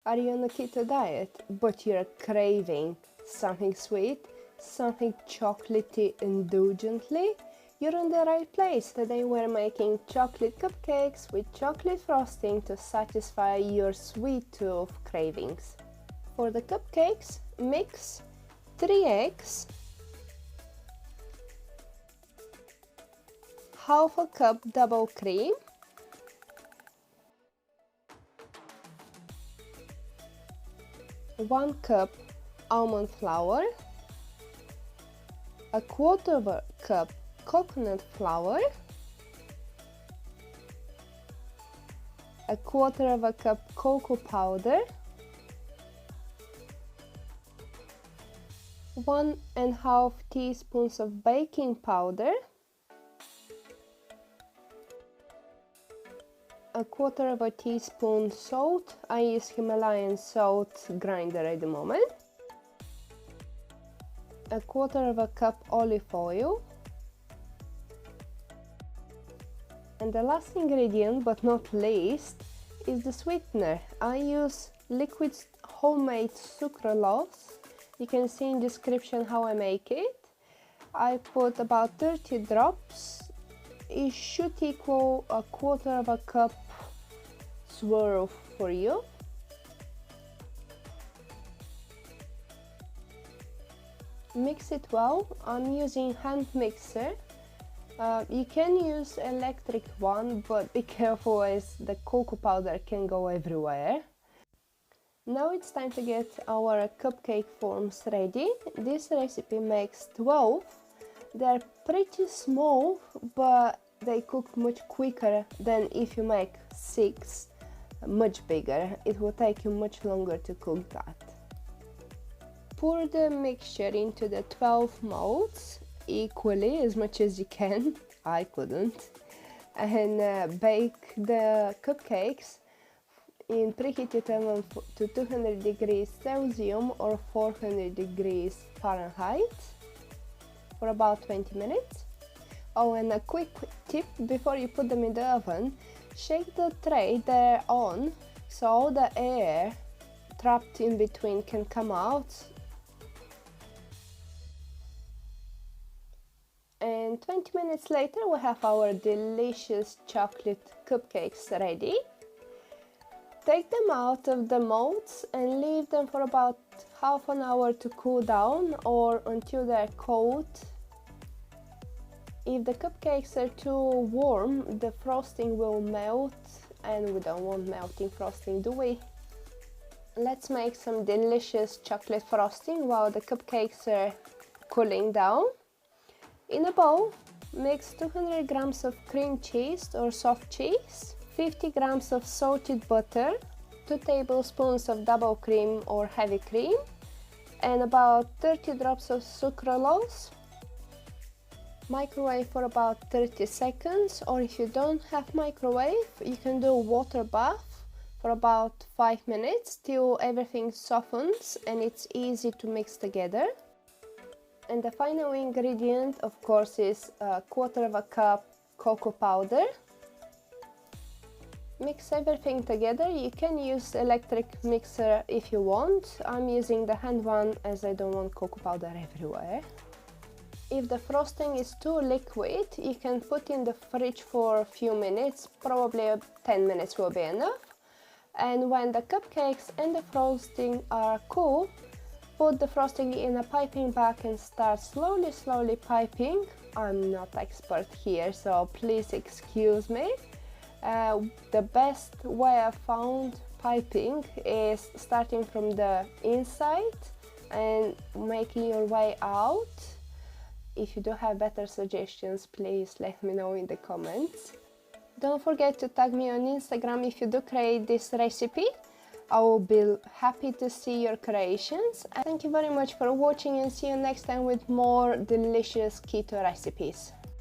Are you on a keto diet, but you're craving something sweet, something chocolatey indulgently? You're in the right place. Today we're making chocolate cupcakes with chocolate frosting to satisfy your sweet tooth cravings. For the cupcakes, mix 3 eggs, half a cup double cream, 1 cup almond flour, a quarter of a cup coconut flour, a quarter of a cup cocoa powder, 1.5 teaspoons of baking powder, a quarter of a teaspoon salt. I use Himalayan salt grinder at the moment, a quarter of a cup olive oil, and the last ingredient but not least is the sweetener. I use liquid homemade sucralose. You can see in description how I make it. I put about 30 drops. It should equal a quarter of a cup swirl for you. Mix it well. I'm using hand mixer. You can use electric one, but be careful as the cocoa powder can go everywhere. Now it's time to get our cupcake forms ready. This recipe makes 12. They're pretty small, but they cook much quicker than if you make 6, much bigger. It will take you much longer to cook that. Pour the mixture into the 12 molds equally as much as you can. I couldn't. And bake the cupcakes in preheated oven to 200 degrees Celsius or 400 degrees Fahrenheit for about 20 minutes. Oh, and a quick tip before you put them in the oven, shake the tray they're on so all the air trapped in between can come out. And 20 minutes later we have our delicious chocolate cupcakes ready. Take them out of the molds and leave them for about half an hour to cool down or until they're cold. If the cupcakes are too warm, the frosting will melt, and we don't want melting frosting, do we? Let's make some delicious chocolate frosting while the cupcakes are cooling down. In a bowl, mix 200 grams of cream cheese or soft cheese, 50 grams of salted butter, 2 tablespoons of double cream or heavy cream, and about 30 drops of sucralose. Microwave for about 30 seconds, or if you don't have microwave, you can do water bath for about 5 minutes till everything softens and it's easy to mix together. And the final ingredient, of course, is a quarter of a cup cocoa powder. Mix everything together. You can use electric mixer if you want. I'm using the hand one as I don't want cocoa powder everywhere. If the frosting is too liquid, you can put in the fridge for a few minutes, probably 10 minutes will be enough. And when the cupcakes and the frosting are cool, put the frosting in a piping bag and start slowly piping. I'm not expert here, so please excuse me. The best way I found piping is starting from the inside and making your way out. If you do have better suggestions, please let me know in the comments. Don't forget to tag me on Instagram if you do create this recipe. I will be happy to see your creations. Thank you very much for watching and see you next time with more delicious keto recipes.